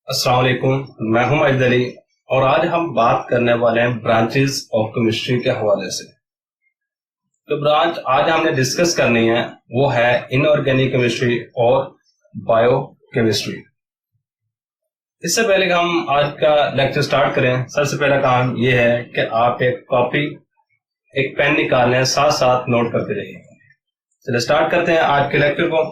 अस्सलाम वालेकुम। मैं हूं माजिद अली और आज हम बात करने वाले हैं ब्रांचेस ऑफ केमिस्ट्री के हवाले से। तो ब्रांच आज हमने डिस्कस करनी है वो है इनऑर्गेनिक केमिस्ट्री और बायो केमिस्ट्री। इससे पहले कि हम आज का लेक्चर स्टार्ट करें, सबसे पहला काम ये है कि आप एक कॉपी एक पेन निकाल लें, साथ साथ नोट करते रहिए। चलिए स्टार्ट करते हैं आज के लेक्चर को।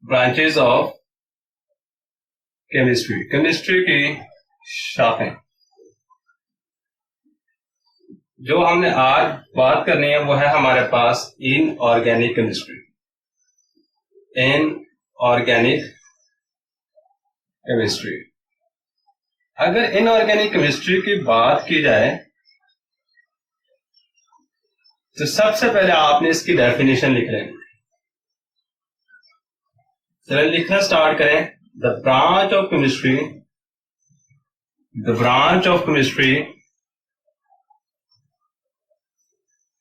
ब्रांचेस ऑफ केमिस्ट्री की शाखें। जो हमने आज बात करनी है वो है हमारे पास इनऑर्गेनिक केमिस्ट्री। अगर इनऑर्गेनिक केमिस्ट्री की बात की जाए तो सबसे पहले आपने इसकी डेफिनेशन लिख लेनी। चलिए लिखना स्टार्ट करें। The branch of chemistry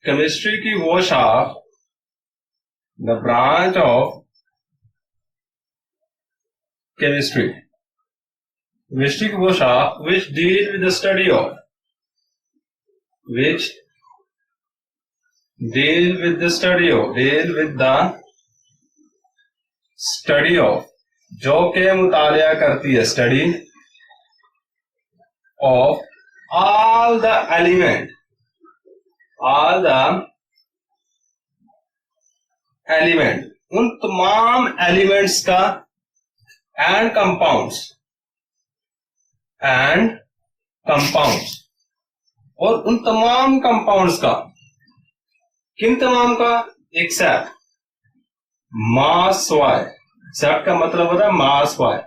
chemistry की वो शाख, द ब्रांच ऑफ केमिस्ट्री की वो शाख which deal with the study of जो के मुतालिया करती है, study of all the element उन तमाम एलिमेंट्स का एंड कंपाउंड्स और उन तमाम कंपाउंड्स का, किन तमाम का, एक्सेप्ट मास वाई। एक्सेप्ट का मतलब होता है मास वाई।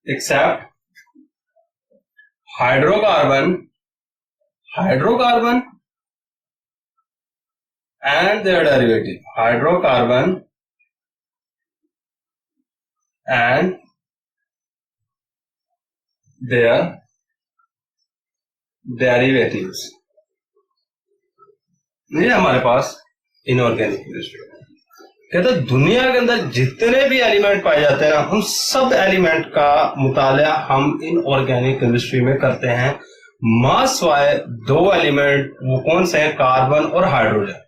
Except hydrocarbon and their derivative, hydrocarbon and their derivatives। ये हमारे पास इनऑर्गेनिक केमिस्ट्री कहते हैं दुनिया के अंदर जितने भी एलिमेंट पाए जाते हैं ना, उन सब एलिमेंट का मुताला हम इनऑर्गेनिक केमिस्ट्री में करते हैं। मास वाई दो एलिमेंट वो कौन से हैं, कार्बन और हाइड्रोजन।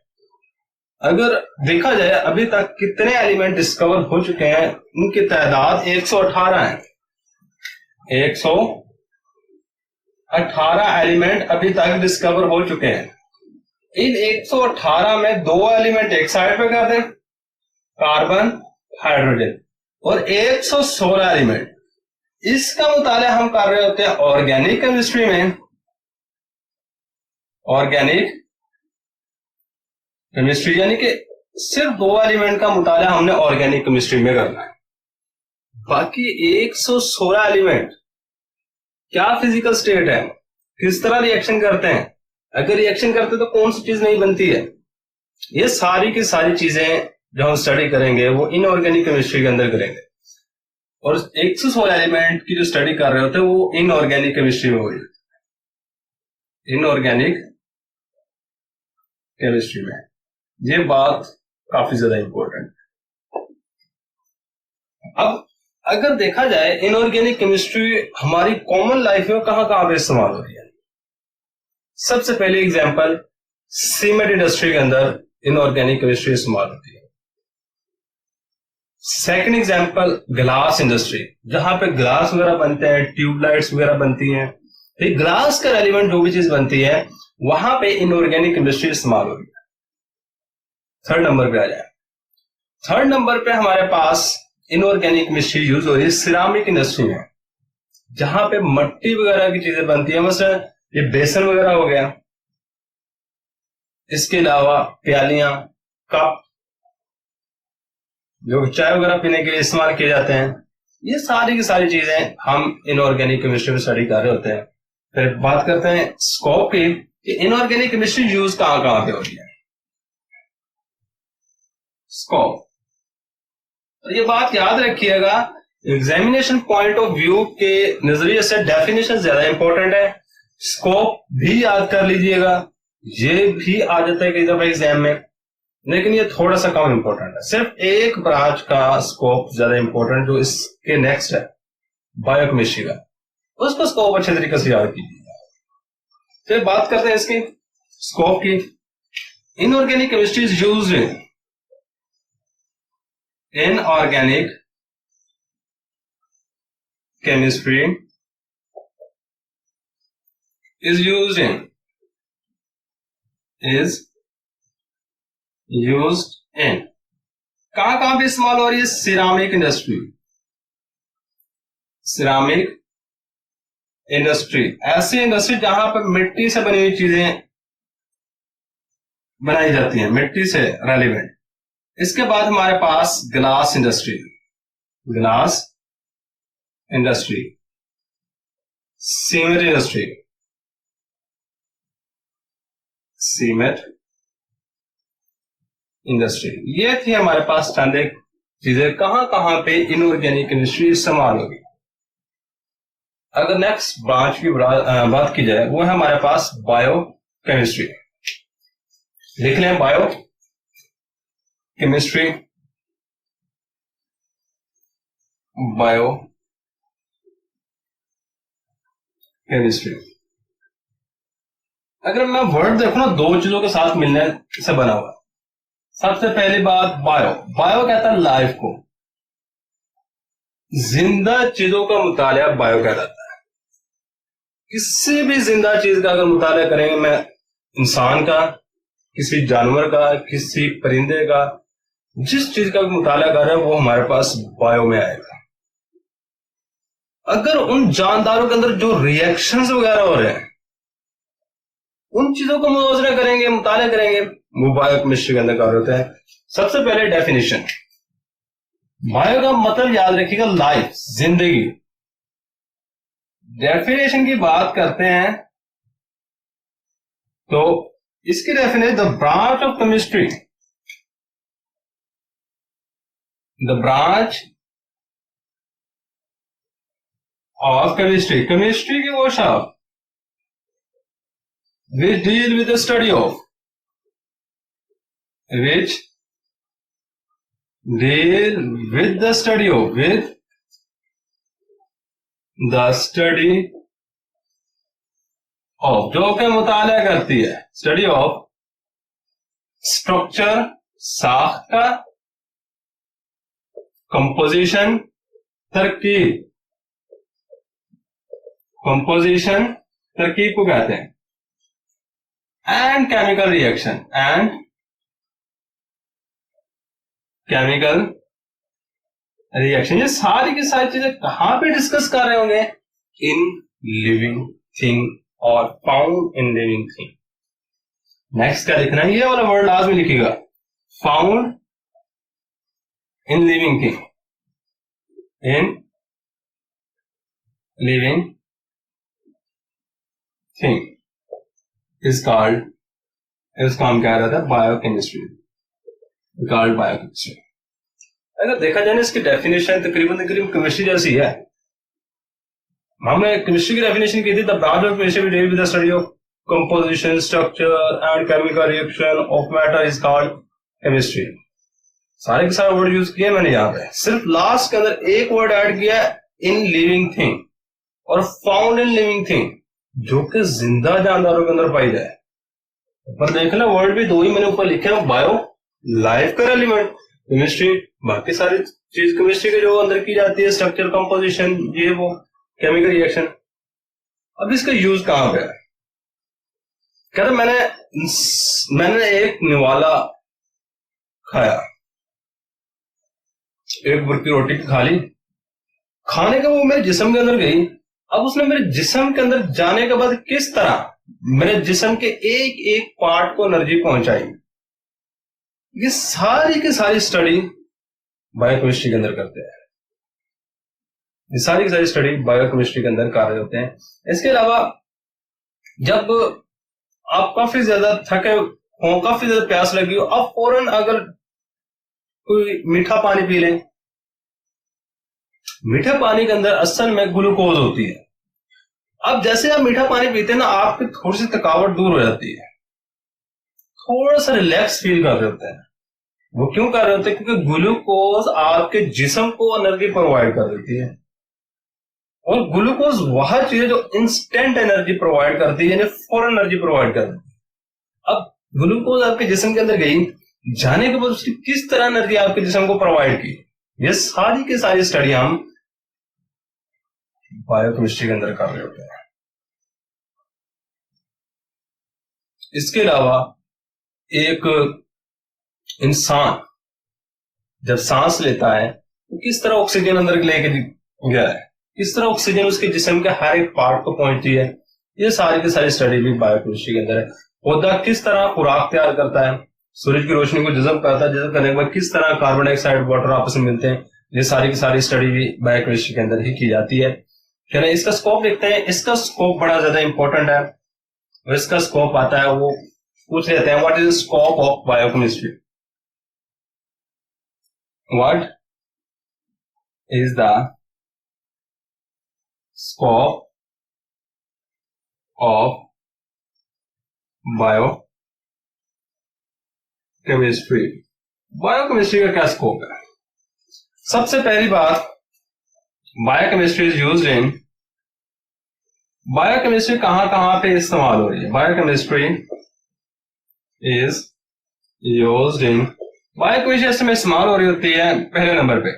अगर देखा जाए अभी तक कितने एलिमेंट डिस्कवर हो चुके हैं, उनकी तादाद 118 है। 118 एलिमेंट अभी तक डिस्कवर हो चुके हैं। इन 118 में दो एलिमेंट एक साइड पे कर दें, कार्बन हाइड्रोजन, और 116 एलिमेंट, इसका मुताला हम कर रहे होते हैं ऑर्गेनिक केमिस्ट्री में। ऑर्गेनिक केमिस्ट्री यानी कि सिर्फ दो एलिमेंट का मुताला हमने ऑर्गेनिक केमिस्ट्री में करना है। बाकी 116 एलिमेंट क्या फिजिकल स्टेट है, किस तरह रिएक्शन करते हैं, अगर रिएक्शन करते तो कौन सी चीज नहीं बनती है, ये सारी की सारी चीजें जो हम स्टडी करेंगे वो इनऑर्गेनिक केमिस्ट्री के अंदर करेंगे। और 116 एलिमेंट की जो स्टडी कर रहे होते हैं वो इनऑर्गेनिक केमिस्ट्री में होगी। इनऑर्गेनिक केमिस्ट्री में ये बात काफी ज्यादा इंपॉर्टेंट है। अब अगर देखा जाए इनऑर्गेनिक केमिस्ट्री हमारी कॉमन लाइफ में कहां कहां पे इस्तेमाल हो रही है। सबसे पहले एग्जांपल, सीमेंट इंडस्ट्री के अंदर इनऑर्गेनिक केमिस्ट्री इस्तेमाल होती है। सेकंड एग्जांपल, ग्लास इंडस्ट्री, जहां पे ग्लास वगैरह बनते हैं, ट्यूबलाइट्स वगैरह बनती हैं, तो ग्लास का एलिमेंट जो भी चीज बनती है वहां पे इनऑर्गेनिक केमिस्ट्री इस्तेमाल हो रही है। थर्ड नंबर पे आ जाए। थर्ड नंबर पे हमारे पास इनऑर्गेनिक केमिस्ट्री यूज हो रही है सिरामिक इंडस्ट्री में, जहां पे मट्टी वगैरह की चीजें बनती है, मसलन ये बेसन वगैरह हो गया, इसके अलावा प्यालियां, कप जो चाय वगैरह पीने के लिए इस्तेमाल किए जाते हैं, ये सारी की सारी चीजें हम इनऑर्गेनिक केमिस्ट्री में स्टडी कर रहे होते हैं। फिर बात करते हैं स्कोप की, कि इनऑर्गेनिक केमिस्ट्री यूज कहां कहां पे हो रही है। स्कोप, तो ये बात याद रखिएगा, एग्जामिनेशन पॉइंट ऑफ व्यू के नजरिए से डेफिनेशन ज्यादा इंपॉर्टेंट है। स्कोप भी याद कर लीजिएगा, ये भी आ जाता है कई दफा एग्जाम में, लेकिन ये थोड़ा सा कम इंपॉर्टेंट है। सिर्फ एक ब्रांच का स्कोप ज्यादा इंपॉर्टेंट जो इसके नेक्स्ट है बायोकेमिस्ट्री का, उसका स्कोप अच्छे तरीके से याद कीजिएगा। फिर बात करते हैं इसकी स्कोप की। Inorganic chemistry is used in organic chemistry is used in कहां पे इस्तेमाल हो रही है? सिरामिक इंडस्ट्री, सिरामिक इंडस्ट्री, ऐसी इंडस्ट्री जहां पर मिट्टी से बनी हुई चीजें बनाई जाती हैं, मिट्टी से रेलिवेंट। इसके बाद हमारे पास glass industry, glass industry, cement industry, cement industry. ये थी हमारे पास चंद एक चीजें कहां पे इनऑर्गेनिक केमिस्ट्री इस्तेमाल होगी। अगर नेक्स्ट ब्रांच की बात की जाए वो है हमारे पास बायो केमिस्ट्री। लिख लें बायो केमिस्ट्री, बायो केमिस्ट्री। अगर मैं वर्ड देखो ना, दो चीजों के साथ मिलने से बना हुआ। सबसे पहली बात बायो, बायो कहता है लाइफ को, जिंदा चीजों का मुताला बायो कहलाता है। किसी भी जिंदा चीज का अगर मुताला करेंगे, मैं इंसान का, किसी जानवर का, किसी परिंदे का, जिस चीज का मुताला कर रहे हैं वो हमारे पास बायो में आएगा। अगर उन जानदारों के अंदर जो रिएक्शंस वगैरह हो रहे हैं उन चीजों को मुआवजा करेंगे, मुताला करेंगे, वो बायोकेमिस्ट्री के अंदर कार्य होता है। सबसे पहले डेफिनेशन, बायो का मतलब याद रखिएगा लाइफ, जिंदगी। डेफिनेशन की बात करते हैं तो इसकी definition, the branch of chemistry, the branch of chemistry, chemistry की वो शाखा which deal with the study of, which deal with the study of, with the study of, जो के मुताला करती है, स्टडी ऑफ स्ट्रक्चर, साख्त का, कंपोजिशन, तरकीब, कंपोजिशन तरकीब को कहते हैं, and chemical reaction, and chemical reaction. ये सारी की सारी चीजें कहां पे डिस्कस कर रहे होंगे? इन लिविंग थिंग और found in living thing. Next क्या लिखना है? ये वाला वर्ड लास्ट में लिखिएगा, found in living thing, in living thing is called, इसका हम क्या रहता है? Biochemistry, called biochemistry. अगर देखा जाए ना, इसकी डेफिनेशन तकरीबन केमिस्ट्री जैसी है। हमने केमिस्ट्री की डेफिनेशन की थी, the branch of chemistry deal with the study of composition, structure and chemical reaction of matter is called chemistry. सारे के सारे वर्ड यूज किए मैंने यहाँ पे, सिर्फ लास्ट के अंदर एक वर्ड ऐड किया, इन लिविंग थिंग और फाउंड इन लिविंग थिंग, जो कि जिंदा जानदारों के अंदर पाई जाए। ऊपर देखना वर्ड भी दो ही मैंने ऊपर लिखे हैं, बायो लाइफ का एलिमेंट, केमिस्ट्री बाकी सारी चीज केमिस्ट्री के जो अंदर की जाती है, स्ट्रक्चर, कंपोजिशन, ये वो, केमिकल रिएक्शन। अब इसका यूज कहां पे है? कहते मैंने एक निवाला खाया, एक बुरकी रोटी खा ली, खाने के वो मेरे जिस्म के अंदर गई। अब उसने मेरे जिस्म के अंदर जाने के बाद किस तरह मेरे जिस्म के एक एक पार्ट को एनर्जी पहुंचाई, ये सारी की सारी स्टडी बायोकेमिस्ट्री के अंदर करते हैं। ये सारी की सारी स्टडी बायोकेमिस्ट्री के अंदर कार्य होते हैं। इसके अलावा जब आप काफी ज्यादा थके हो, काफी ज्यादा प्यास लगी हो, आप फौरन अगर कोई मीठा पानी पी लें, मीठे पानी के अंदर असल में ग्लूकोज होती है। अब जैसे आप मीठा पानी पीते हैं ना, आपकी थोड़ी सी थकावट दूर हो जाती है। थोड़ा सा रिलैक्स फील कर रहे होते हैं। वो क्यों कर रहे होते हैं? क्योंकि ग्लूकोज आपके जिस्म को एनर्जी प्रोवाइड कर देती है, और ग्लूकोज वह चीज है जो इंस्टेंट एनर्जी प्रोवाइड करती है, यानी फौरन एनर्जी प्रोवाइड करती है। अब ग्लूकोज आपके जिस्म के अंदर गई, जाने के बाद उसकी किस तरह एनर्जी आपके जिस्म को प्रोवाइड की, ये सारी की सारी स्टडी हम बायोकेमिस्ट्री के अंदर कर रहे होते हैं। इसके अलावा एक इंसान जब सांस लेता है तो किस तरह ऑक्सीजन अंदर लेके गया है, किस तरह ऑक्सीजन उसके जिस्म के हर एक पार्ट को पहुंचती है, ये सारी की सारी स्टडी भी बायोकेमिस्ट्री के अंदर है। पौधा किस तरह खुराक तैयार करता है, सूरज की रोशनी को जज़ब करता है, जज़ब करने के बाद किस तरह कार्बन डाइऑक्साइड वाटर आपस में मिलते हैं, ये सारी की सारी स्टडी भी बायोकेमिस्ट्री के अंदर ही की जाती है। चलिए इसका स्कोप देखते हैं। इसका स्कोप बड़ा ज्यादा इंपॉर्टेंट है, और इसका स्कोप आता है, वो पूछ लेते हैं what is scope of biochemistry, what is the scope of biochemistry. Biochemistry का क्या स्कोप है? सबसे पहली बात, biochemistry is used in, biochemistry कहां पे इस्तेमाल हो रही है? Biochemistry is used in, biochemistry में इस्तेमाल हो रही होती है पहले नंबर पे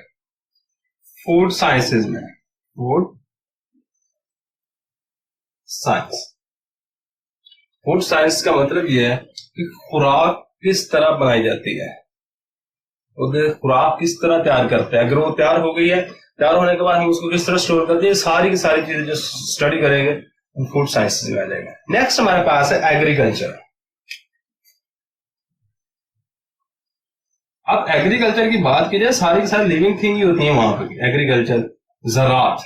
फूड साइंसेज में। फूड साइंस, फूड साइंस का मतलब यह है कि खुराक किस तरह बनाई जाती है, खुराक किस तरह तैयार करते हैं। अगर वो तैयार हो गई है, तैयार होने के बाद हम उसको किस तरह स्टोर करते हैं, सारी की सारी चीजें जो स्टडी करेंगे फूड साइंस में आ जाएगा। नेक्स्ट हमारे पास है एग्रीकल्चर। अब एग्रीकल्चर की बात की जाए, सारी की सारी लिविंग थिंग ही होती है वहां पर। एग्रीकल्चर, ज़राअत,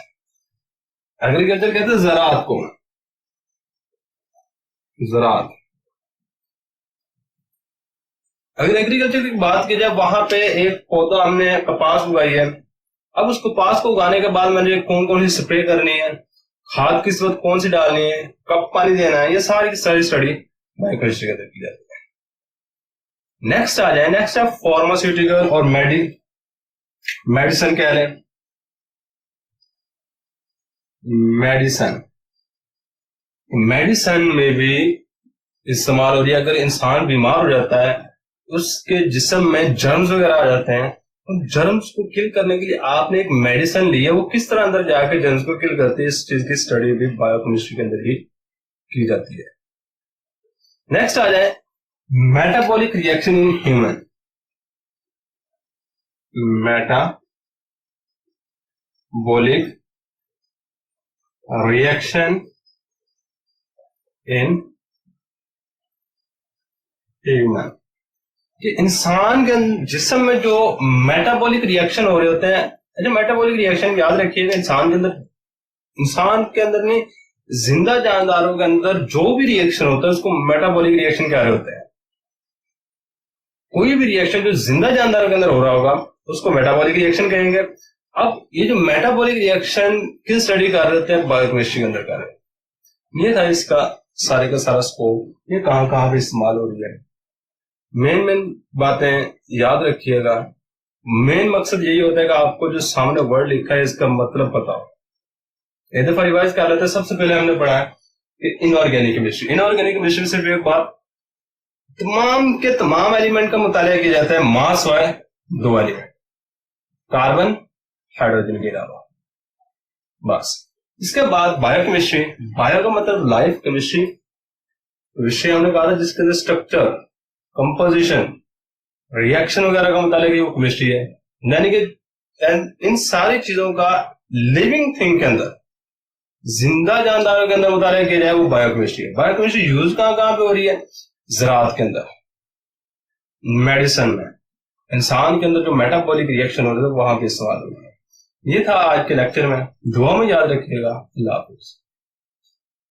एग्रीकल्चर कहते हैं ज़राअत को, ज़राअत। अगर एग्रीकल्चर की बात की जाए, वहां पे एक पौधा हमने कपास उगाई है, अब उस कपास को उगाने के बाद मैंने कौन कौन सी स्प्रे करनी है, खाद किस वक्त कौन सी डालनी है, कब पानी देना है, ये सारी की सारी स्टडी बायोकेमिस्ट्री के अंदर की जाती है। नेक्स्ट आ जाए, नेक्स्ट है फार्मास्यूटिकल और मेडिसिन कह लें, मेडिसिन, मेडिसिन में भी इस्तेमाल हो रही है। अगर इंसान बीमार हो जाता है, उसके जिस्म में जर्म्स वगैरह आ जाते हैं, उन जर्म्स को किल करने के लिए आपने एक मेडिसिन ली है, वो किस तरह अंदर जाकर जर्म्स को किल करती है, इस चीज की स्टडी भी बायोकेमिस्ट्री के अंदर ही की जाती है। नेक्स्ट आ जाए metabolic reaction in human, metabolic reaction in human, कि इंसान के जिस्म में जो मेटाबॉलिक रिएक्शन हो रहे होते हैं, जो मेटाबॉलिक रिएक्शन याद रखिएगा, इंसान के अंदर नहीं, जिंदा जानदारों के अंदर जो भी रिएक्शन होता है उसको मेटाबॉलिक रिएक्शन कह रहे होते हैं। कोई भी रिएक्शन जो जिंदा जानदारों के अंदर हो रहा होगा उसको मेटाबॉलिक रिएक्शन कहेंगे। अब ये जो मेटाबॉलिक रिएक्शन की स्टडी कर रहे होते हैं बायोकेमिस्ट्री के अंदर कर रहे हैं, ये था इसका सारे का सारा स्कोप, ये कहां पे इस्तेमाल हो रही है। मेन बातें याद रखिएगा। मेन मकसद यही होता है कि आपको जो सामने वर्ड लिखा है इसका मतलब पता हो। एक दफा रिवाइज कर लेते हैं। सबसे पहले हमने पढ़ा है कि इनऑर्गेनिक केमिस्ट्री, इनऑर्गेनिक केमिस्ट्री सिर्फ एक बात, तमाम के तमाम एलिमेंट का मुताला किया जाता है, मास व दो एलिमेंट, कार्बन हाइड्रोजन के अलावा, बस। इसके बाद बायोकेमिस्ट्री, बायो का मतलब लाइफ, केमिस्ट्री विषय हमने कहा था जिसके अंदर स्ट्रक्चर, कंपोजिशन, रिएक्शन वगैरह का मुताबिक वो केमिस्ट्री है। यानी कि इन सारी चीजों का लिविंग थिंग के अंदर, जिंदा जानदारों के अंदर मुताबिक किया जाए वो बायोकेमिस्ट्री है। बायोकेमिस्ट्री यूज कहां पे हो रही है? ज़राअत के अंदर, मेडिसिन में, इंसान के अंदर जो मेटाबॉलिक रिएक्शन हो रहे थे वहां पे इस्तेमाल हो रहा है। ये था आज के लेक्चर में। दुआ में याद रखिएगा। अल्लाह हाफिज़।